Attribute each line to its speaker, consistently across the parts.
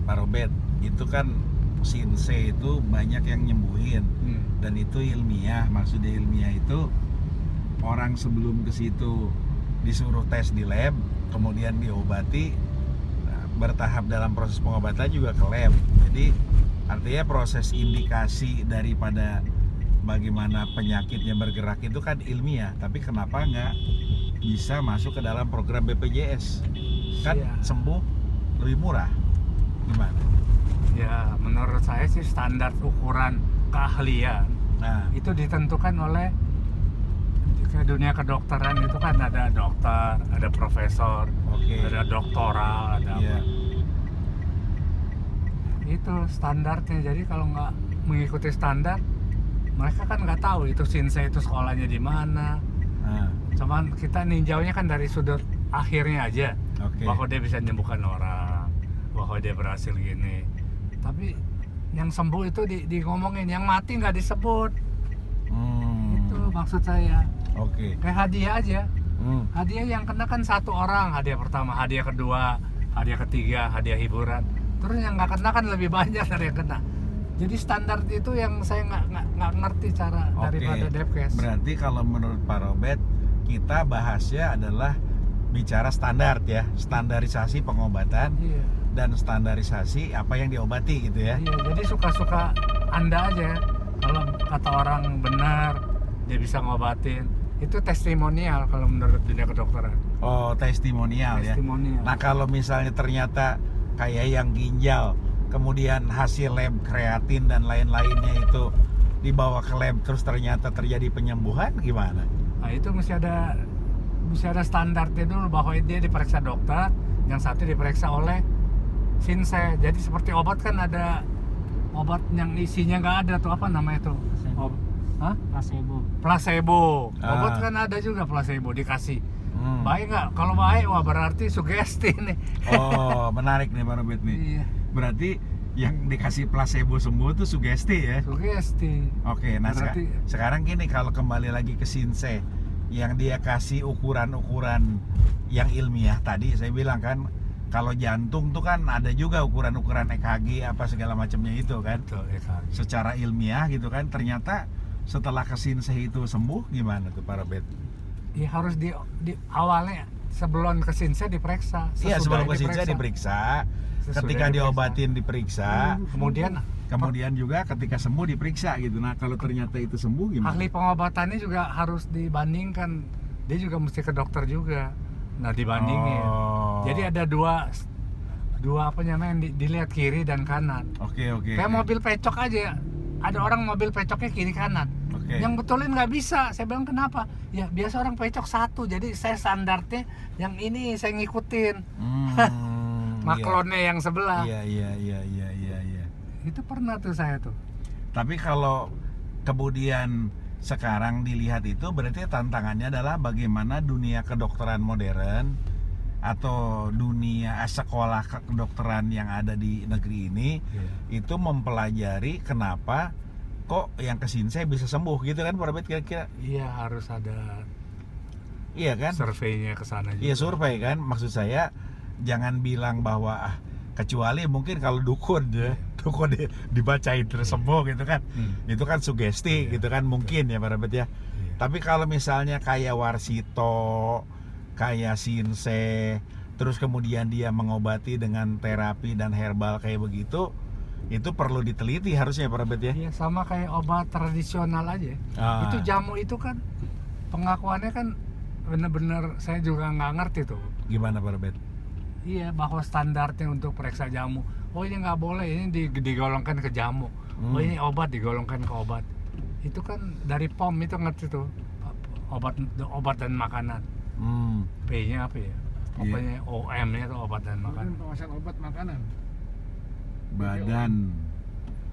Speaker 1: Pak Robert, itu kan Sinse itu banyak yang nyembuhin dan itu ilmiah. Maksudnya ilmiah itu orang sebelum ke situ disuruh tes di lab, kemudian diobati, bertahap dalam proses pengobatan juga ke lab. Jadi artinya proses indikasi daripada bagaimana penyakitnya bergerak itu kan ilmiah. Tapi kenapa nggak bisa masuk ke dalam program BPJS? Kan sembuh lebih murah. Gimana?
Speaker 2: Ya menurut saya sih standar ukuran keahlian itu ditentukan oleh ke dunia kedokteran. Itu kan ada dokter, ada profesor, ada doktoral, ada apa. Itu standarnya. Jadi kalau nggak mengikuti standar, mereka kan nggak tahu itu Sinse itu sekolahnya di mana. Cuman kita ninjaunya kan dari sudut akhirnya aja, bahwa dia bisa menyembuhkan orang, bahwa dia berhasil gini. Tapi yang sembuh itu di ngomongin, yang mati nggak disebut. Itu maksud saya. Kayak hadiah aja. Hadiah yang kena kan satu orang, hadiah pertama, hadiah kedua, hadiah ketiga, hadiah hiburan. Terus yang nggak kena kan lebih banyak dari yang kena. Jadi standar itu yang saya nggak ngerti cara daripada Depkes.
Speaker 1: Berarti kalau menurut Pak Robert, kita bahasnya adalah bicara standar ya, standarisasi pengobatan dan standarisasi apa yang diobati gitu ya.
Speaker 2: Iya, jadi suka-suka Anda aja. Kalau kata orang benar, dia bisa ngobatin. Itu testimonial kalau menurut dunia kedokteran.
Speaker 1: Oh, testimonial ya. Nah, kalau misalnya ternyata kayak yang ginjal, kemudian hasil lab kreatin dan lain-lainnya itu dibawa ke lab terus ternyata terjadi penyembuhan, gimana?
Speaker 2: Nah, itu mesti ada standarnya dulu, bahwa dia diperiksa dokter, yang satu diperiksa oleh Sinse. Jadi seperti obat kan ada obat yang isinya nggak ada tuh, apa namanya tuh? Placebo. Obat kan ada juga placebo dikasih. Baik nggak? Kalau baik, wah berarti sugesti nih.
Speaker 1: Oh, menarik nih Pak Robert nih.
Speaker 2: Iya.
Speaker 1: Berarti yang dikasih placebo semua tuh sugesti ya?
Speaker 2: Sugesti.
Speaker 1: Oke, nah berarti sekarang gini, kalau kembali lagi ke Sinse, yang dia kasih ukuran-ukuran yang ilmiah tadi, saya bilang kan, kalau jantung tuh kan ada juga ukuran-ukuran EKG apa segala macamnya itu kan.
Speaker 2: Betul, EKG.
Speaker 1: Secara ilmiah gitu kan, ternyata setelah ke Sinse itu sembuh, gimana tuh Pak Robert?
Speaker 2: Ya harus di awalnya sebelum ke Sinse diperiksa.
Speaker 1: Iya, sebelum ke Sinse diperiksa. Ketika diobatin diperiksa. Kemudian juga ketika sembuh diperiksa gitu. Nah, kalau ternyata itu sembuh gimana?
Speaker 2: Ahli pengobatannya juga harus dibandingkan. Dia juga mesti ke dokter juga. Nah, dibandingin. Jadi ada dua apa namanya, dilihat kiri dan kanan. Kayak mobil pecok aja. Ada orang mobil pecoknya kiri kanan. Yang betulin nggak bisa. Saya bilang kenapa? Ya biasa orang pecok satu. Jadi saya standarnya yang ini saya ngikutin. Maklonnya yang sebelah.
Speaker 1: Iya.
Speaker 2: Itu pernah tuh saya tuh.
Speaker 1: Tapi kalau kemudian sekarang dilihat itu, berarti tantangannya adalah bagaimana dunia kedokteran modern atau dunia sekolah kedokteran yang ada di negeri ini itu mempelajari kenapa kok yang ke Sinse bisa sembuh gitu kan Pak Robert, kira-kira?
Speaker 2: Iya, harus ada.
Speaker 1: Iya kan?
Speaker 2: Surveinya ke sana juga.
Speaker 1: Iya, survei kan. Maksud saya jangan bilang bahwa kecuali mungkin kalau dukun ya, dukun dibacain terus sembuh gitu kan. Itu kan sugesti gitu kan, mungkin ya Pak Robert ya. Tapi kalau misalnya kayak Warsito, kayak Sinse, terus kemudian dia mengobati dengan terapi dan herbal kayak begitu, itu perlu diteliti harusnya Pak Robert ya.
Speaker 2: Iya, sama kayak obat tradisional aja. Itu jamu itu kan pengakuannya kan bener-bener saya juga nggak ngerti tuh.
Speaker 1: Gimana Pak Robert?
Speaker 2: Iya, bahwa standarnya untuk periksa jamu, oh ini nggak boleh, ini digolongkan ke jamu. Oh ini obat digolongkan ke obat. Itu kan dari POM itu ngerti tuh, obat dan makanan. P-nya apa ya? Pokoknya OM-nya itu obat dan makanan.
Speaker 3: Pengawasan obat makanan.
Speaker 1: Badan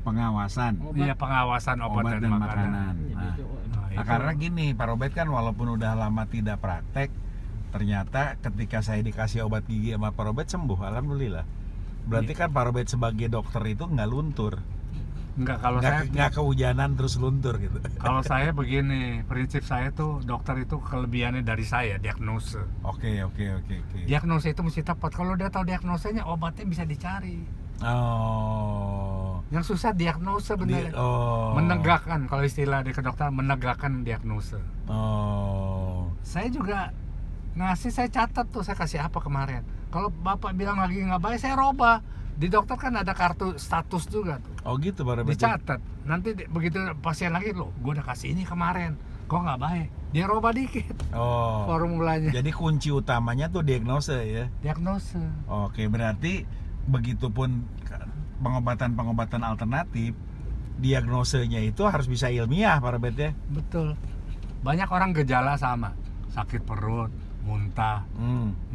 Speaker 1: pengawasan.
Speaker 2: Iya, pengawasan obat dan makanan.
Speaker 1: Nah, karena gini Pak Robert kan, walaupun udah lama tidak praktek, ternyata ketika saya dikasih obat gigi sama Pak Robert sembuh, alhamdulillah. Berarti kan Pak Robert sebagai dokter itu nggak luntur.
Speaker 2: Enggak, kalau saya
Speaker 1: nggak kehujanan terus luntur gitu.
Speaker 2: Kalau saya begini, prinsip saya tuh dokter itu kelebihannya dari saya, diagnosa.
Speaker 1: Oke.
Speaker 2: Diagnosa itu mesti tepat. Kalau udah tahu diagnosanya, obatnya bisa dicari.
Speaker 1: Oh.
Speaker 2: Yang susah diagnosa benar.
Speaker 1: Oh.
Speaker 2: Menegakkan, kalau istilah di kedokteran, menegakkan diagnosa.
Speaker 1: Oh.
Speaker 2: Saya juga saya catat tuh, saya kasih apa kemarin. Kalau bapak bilang lagi nggak baik, saya robah. Di dokter kan ada kartu status juga tuh.
Speaker 1: Oh gitu Pak Robert.
Speaker 2: Dicatat. Nanti begitu pasien lagi, loh gue udah kasih ini kemarin, kok nggak baik, dia robah dikit
Speaker 1: Oh.
Speaker 2: formulanya.
Speaker 1: Jadi kunci utamanya tuh diagnosa ya.
Speaker 2: Diagnosa.
Speaker 1: Oke, berarti begitupun pengobatan alternatif, diagnosenya itu harus bisa ilmiah Pak Robert ya.
Speaker 2: Betul. Banyak orang gejala sama, sakit perut, muntah,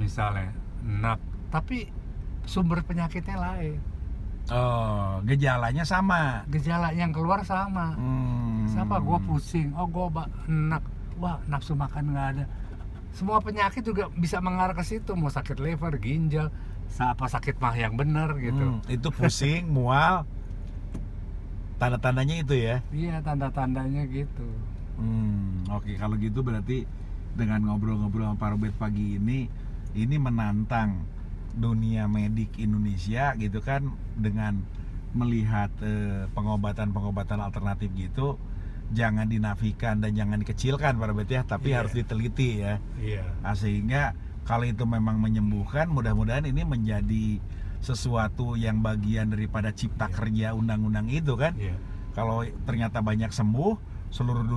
Speaker 2: misalnya, enak, tapi sumber penyakitnya lain.
Speaker 1: Oh, gejalanya sama.
Speaker 2: Gejala yang keluar sama. Siapa? Gue pusing, gue enak, wah nafsu makan nggak ada. Semua penyakit juga bisa mengarah ke situ, mau sakit liver, ginjal, sakit mah yang benar gitu.
Speaker 1: Itu pusing, mual, tanda-tandanya itu ya.
Speaker 2: Iya, tanda-tandanya gitu.
Speaker 1: Oke, kalau gitu berarti dengan ngobrol-ngobrol sama Pak Robert pagi ini menantang dunia medik Indonesia gitu kan, dengan melihat pengobatan alternatif gitu, jangan dinafikan dan jangan dikecilkan Pak Robert ya, tapi harus diteliti ya. Nah, sehingga kalau itu memang menyembuhkan, mudah-mudahan ini menjadi sesuatu yang bagian daripada cipta kerja undang-undang itu kan. Kalau ternyata banyak sembuh, seluruh